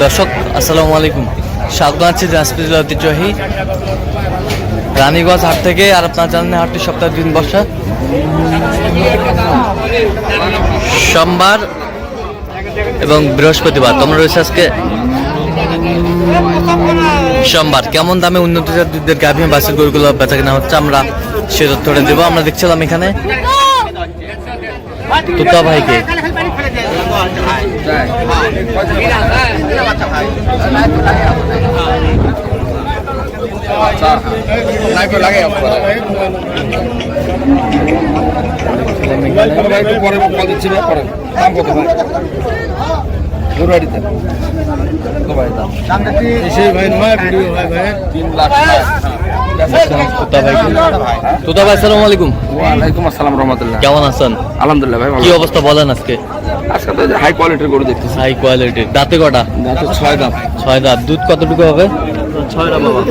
দর্শক আসসালামু আলাইকুম, স্বাগত আছি দিনাজপুর জেলার ঐতিহ্যবাহী রানীগঞ্জ হাট থেকে। আর আপনারা জানেন হাটটি সপ্তাহে 2 দিন বসা, সোমবার এবং বৃহস্পতিবার। তোমরা রয়েছে আজকে সোমবার। কেমন দামে উন্নত জাতের গাভী বাছুর গরুগুলো বেচা কেনা হচ্ছে আমরা সে তথ্যটা দেবো। আমরা দেখছিলাম এখানে তুতা ভাইকে, তুতা ভাই আসসালামু আলাইকুম। ওয়ালাইকুম আসসালাম রহমতুল্লাহ। কেমন আছেন? আলহামদুলিল্লাহ ভাই। কি অবস্থা বলেন আজকে? আজকে তো হাই কোয়ালিটির গরু দেখতেছি। হাই কোয়ালিটির। দাঁতে কটা? দাঁতে 6 দাঁত। 6 দাঁত। দুধ কতটুকু হবে? 6 টা বাবা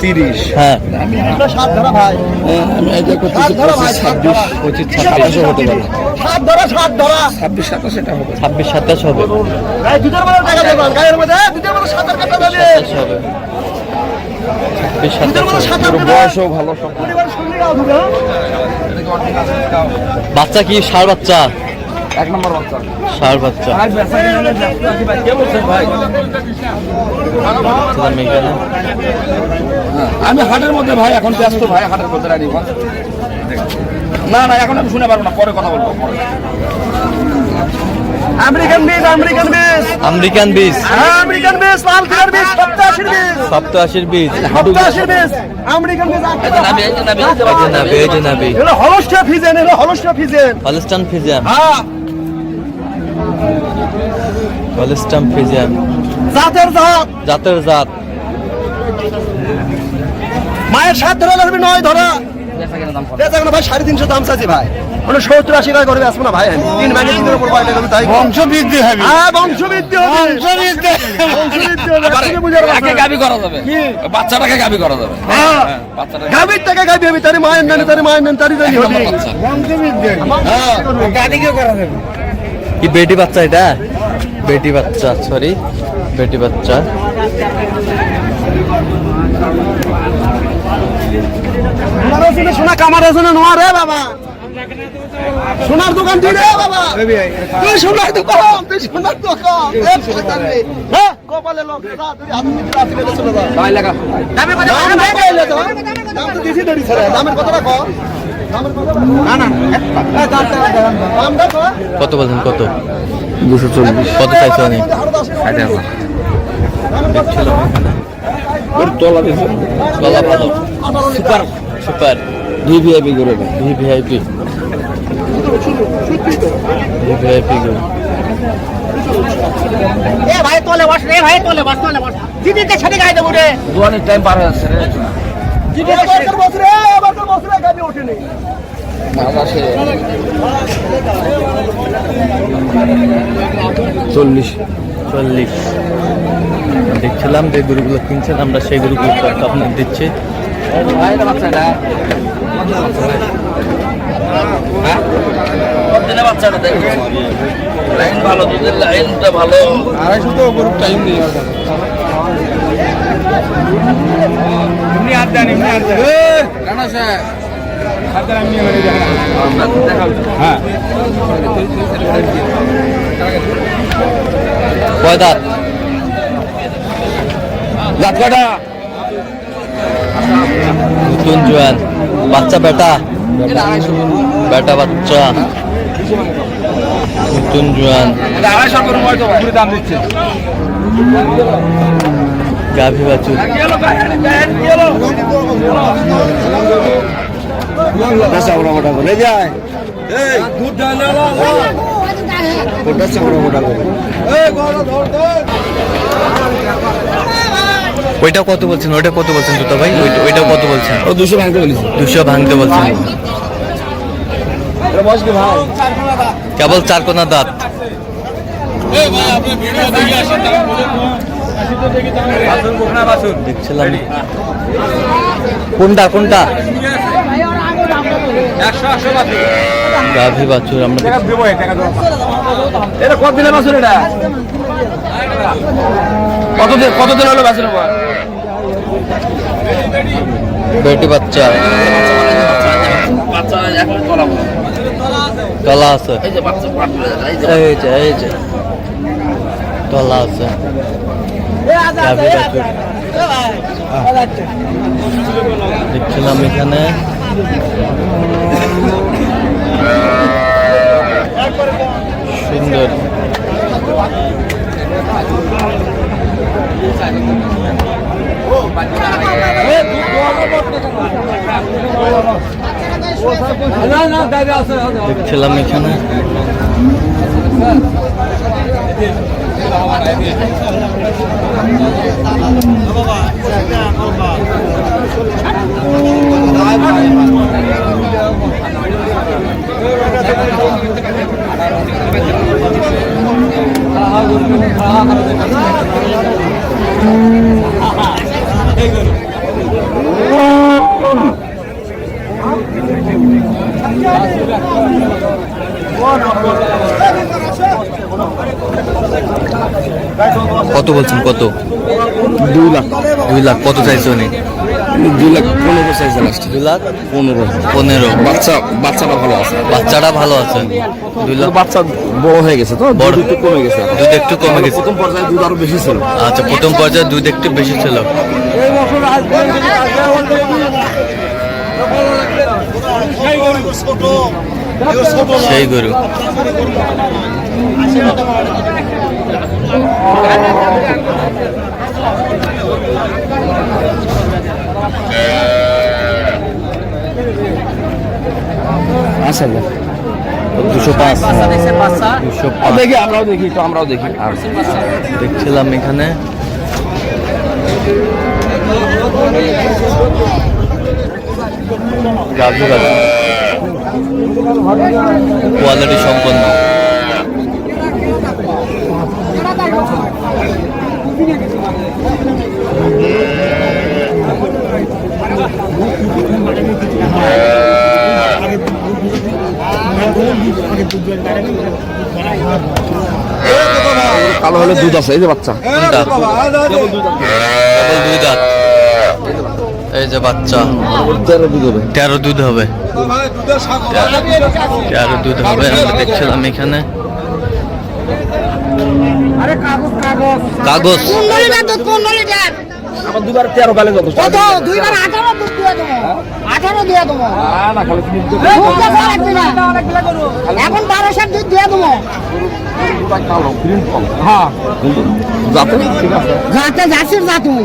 30। হ্যাঁ, আমি এই যে করতেছি 26 27 হতে পারে। 26 27 এটা হবে। 26 27 হবে। 27 বয়সও ভালো সব। বাচ্চা কি ষাঁড় বাচ্চা? 1 নম্বর বাচ্চা। ষাঁড় বাচ্চা। কে বলছেন ভাই? আমি হাটের মধ্যে ভাই, এখন ব্যস্ত ভাই, হাটের মধ্যে রানি। না না এখন আমি শুনে পারবো না, পরে কথা বলবো। আমেরিকান বীজ, আমেরিকান বীজ, আমেরিকান বীজ, আমেরিকান বীজ, লাল কালার বীজ, 87 বীজ, 87 বীজ, 87 বীজ, আমেরিকান বীজ। নাবি এগুলো হলস্টাইন ফিজিয়ান, এগুলো হলস্টাইন ফিজিয়ান, হলস্টাইন ফিজিয়ান। হ্যাঁ হলস্টাইন ফিজিয়ান জাতের জাত, জাতের জাত। মায়ের 7 ধরা লাগবে, 9 ধরা। বেচা কেন ভাই 350 দাম চাইছি ভাই। মানে 70 80 টাকা করে আসবো না ভাই। 3 ভাগে 3 এর উপর কয়টা হবে তাই? বংশ বৃদ্ধি হবে। হ্যাঁ বংশ বৃদ্ধি হবে, বংশ বৃদ্ধি হবে। আপনি বুঝার আগে গাবি করা যাবে, বাচ্চাটাকে গাবি করা যাবে। হ্যাঁ গাবির টাকা গাবি হবে, তারি মায়ের নানি, তারি মায়ের নানি, তারি জানি হবে। বংশ বৃদ্ধি। হ্যাঁ গাদিকে করা যাবে। কি বেটি বাচ্চা এটা? বেটি বাচ্চা, সরি বেটি বাচ্চা। সোনা কামার আছে না নোয়া রে বাবা? সোনার দোকান তুই রে বাবা, তুই সোনার দোকান, তুই সোনার দোকান। হ্যাঁ কপালে লোক তুই হাতে নিতে আসলে চলে যা ভাই লাগা। দামে কত? দাম তো দিছি দড়ি ছাড়া। দামের কথাটা কও। দামের কথা না না দামটা কও। কত বলছেন? কত? 240। কত চাইছো? আমি 60,000। ওর তোলা দিছে, গলা ভালো, সুপার সুপার ভিভিআইপি করে দে। ভিভিআইপি ভিভিআইপি গো। এ ভাই তোলে বস রে, ভাই তোলে বস, তোলে বস। দিদিতে সাথে গাই দেবো রে। দুয়ানের টাইম পার হয়ে যাচ্ছে রে। দিদিতে বস রে গাবি ওঠেনি। বাবা সে 40 দেখছিলাম যে গরুগুলো কিনছেন, আমরা সেই গরুগুলো আপনার দিচ্ছি। ভাই এটা বাচ্চাটা হ্যাঁ কতদিনে বাচ্চাটা দেখো। লাইন ভালো, দুধের লাইনটা ভালো। 250 তো গরুর টাইম নেই। এমনি আর দেন, এমনি আর দেন। কেন স্যার হাতে আমি মানে দেখাও। হ্যাঁ কয় দাঁত? দাঁত কাটা। নতুন জোয়ান বাচ্চা, বেটা বেটা বাচ্চা, নতুন জোয়ান। 250 করে হয়তো পুরো দাম দিচ্ছে। গাভী বাছুর। বেচা বড় বড় করে যায়। এই দুধ ডালা বেচা বড় বড় করে। এই বড় ধর ধর। ওইটা কত বলছেন? ওইটা কত বলছেন দুটো ভাই? ওইটা কত বলছেন? ও 200 ভাঙতে বলেছে। 200 ভাঙতে বলছেন। এটা বস কি ভাই? কেবল 4 কোনা দাঁত। এই ভাই আপনি ভিডিও দেখে আসেন না। দেখছিলাম কোনটা কোনটা গাভী বাছুর আমরা এটা কত দিনের বাছুর? এটা কতদিন হলো বাছুর বয়স? বেটি বাচ্চা তলা আছে, এই যে তলা আছে। দেখছিলাম এখানে সুন্দর দেখছিলাম এখানে কত বলছেন? কত? 2 লাখ। 2 লাখ। কত চাইছো উনি? 2 লাখ 15 চাইছে লাস্ট। 2 লাখ 15। 15। বাচ্চাটা ভালো আছে। বাচ্চাটা ভালো আছে। 2 লাখ। বাচ্চা বড় হয়ে গেছে তো, বড় দুধ একটু কমে গেছে। দুধ একটু কমে গেছে। প্রথম পর্যায়ে দুধ আরো বেশি ছিল। আচ্ছা, প্রথম পর্যায়ে দুধ একটু বেশি ছিল। সেই গরু। আচ্ছা 205। 205 দেখি, আমরাও দেখি। আর দেখছিলাম এখানে গাভী বাচ্চা কোয়ালিটি সম্পন্ন। কালো হলে দুধ আছে। এই যে বাচ্চা, কোনটা? কেবল 2 দাঁত। এই যে বাচ্চা 13 দুধ হবে। 13 দুধ হবে। 13 দুধ হবে। আমরা দেখছিলাম এখানে কাগজ। আমার দুবার 13 পালে যত। কত? 2 বার 18 দুধ দিয়ে দেবো। 18 দিয়ে দেবো। না খালি তুমি দুধ তো লাগবে না। এখন 12 দুধ দিয়ে দেবো। দুধটা কালো, গ্রিন কম। হ্যাঁ, কিন্তু যাতে ঠিক আছে। যাতে যাচ্ছিস যা তুই।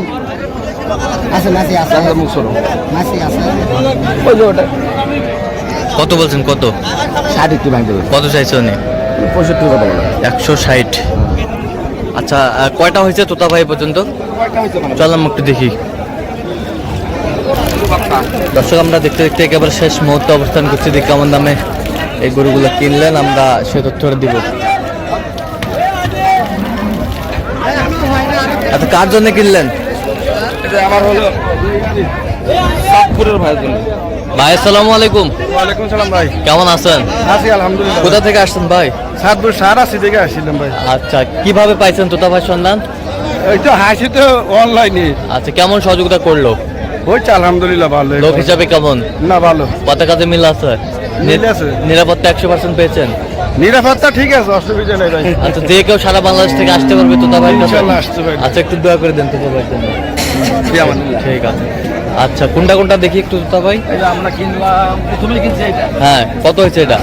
আছে মাসি আছে। দেখা মুখ সরো। মাসি আছে। ওই যে ওটা কত বলছেন? কত? 60 একটু ভাঙতে হবে। কত চাইছো উনি? 65 কত বলে? 160। আচ্ছা, কয়টা হয়েছে তোতা ভাই পর্যন্ত? চললাম একটু দেখি। দর্শক, আমরা দেখতে দেখতে একেবারে শেষ মুহূর্তে অবস্থান করছি। দেখি কেমন দামে এই গরুগুলো কিনলেন, আমরা সে তথ্যটা দিব। আচ্ছা, কার জন্য কিনলেন? এটা আমার হলো সাতপুরের ভাইয়ের জন্য। ভাই আসসালামু আলাইকুম। ওয়ালাইকুম সালাম ভাই। কেমন আছেন? আছি আলহামদুলিল্লাহ। কোথা থেকে আসছেন ভাই? সাতপুর সারাসি থেকে আসছিলাম ভাই। আচ্ছা, কিভাবে পাইছেন তোতা ভাই সন্ধান? এই তো হাসি তো অনলাইনে। আচ্ছা, কেমন সহযোগিতা করলো? হচ্ছে আলহামদুলিল্লাহ ভালো। লোক হিসাবে কেমন? না ভালো। কথা কাজে মিল আছে? মিল আছে। নিরাপত্তা 100% পেয়েছেন? নিরাপত্তা ঠিক আছে, অসুবিধা নেই ভাই। আচ্ছা, যে কেউ সারা বাংলাদেশ থেকে আসতে পারবে তোতা ভাই? ইনশাআল্লাহ আসতে পারবে। আচ্ছা, একটু দোয়া করে দেন তোতা ভাইয়ের জন্য। ঠিক আছে। আচ্ছা, কোনটা কোনটা দেখি একটু তোতা ভাই। এটা আমরা কিনলাম, প্রথমে কিনছি এটা। হ্যাঁ, কত হয়েছে এটা?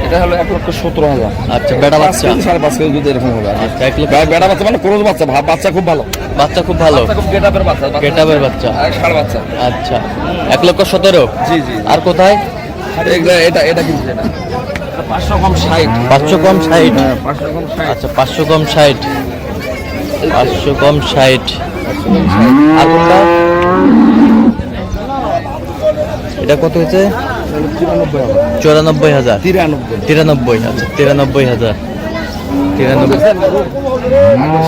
এটা হলো 1,17,000। আচ্ছা, বেটা বাচ্চা। 5.5 কেজি দুধ এরকম হবে। আচ্ছা, 1 লক্ষ। বেটা বাচ্চা মানে ক্রোজ বাচ্চা, বাচ্চা খুব ভালো। বাচ্চা খুব ভালো। বাচ্চা খুব গেটআপের বাচ্চা। গেটআপের বাচ্চা। আর ষাঁড় বাচ্চা। আচ্ছা, 1,17,000। জি জি। আর কোথায়? এটা কিনছি এটা। 500 কম 60। 500 কম 60। হ্যাঁ, 500 কম 60। আচ্ছা, 500 কম 60। 500 কম 60। আর কোনটা? এটা কত হয়েছে? 94,000। 93। আচ্ছা, 93,000। 93।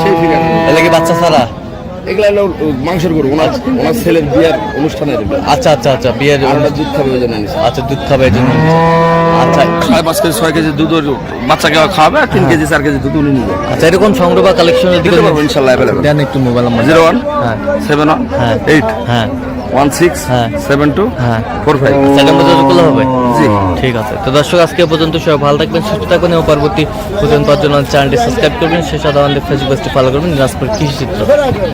সেই ফিগার। এটা কি বাচ্চা ছাড়া? এগুলা হলো মাংসের গরু ওনার ছেলের বিয়ের অনুষ্ঠানে আচ্ছা আচ্ছা আচ্ছা বিয়ের দুধ খাবে ওই জন্য নিছে। আচ্ছা দুধ খাবে এই জন্য নিচ্ছে। আচ্ছা 5 কেজি 6 কেজি দুধ বাচ্চাকে খাওয়াবে আর 3 কেজি 4 কেজি দুধ উনি নিবে। আচ্ছা এরকম সংগ্রহ বা কালেকশনের দিকে দিতে পারবো ইনশাআল্লাহ अवेलेबल। দেন একটু মোবাইল নাম্বার 01 হ্যাঁ 71 হ্যাঁ 8 হ্যাঁ 16 হ্যাঁ 72 হ্যাঁ 45। সেকেন্ড বাজার করলে হবে জি। ঠিক আছে তো দর্শক আজকে এ পর্যন্ত সবাই ভালো থাকবেন সুস্থ থাকবেন এবং পরবর্তী পর্যন্ত জন্য চ্যানেলটি সাবস্ক্রাইব করবেন সেই সাথে আমাদের ফেসবুক পেজটি ফলো করবেন দিনাজপুর কৃষি চিত্র।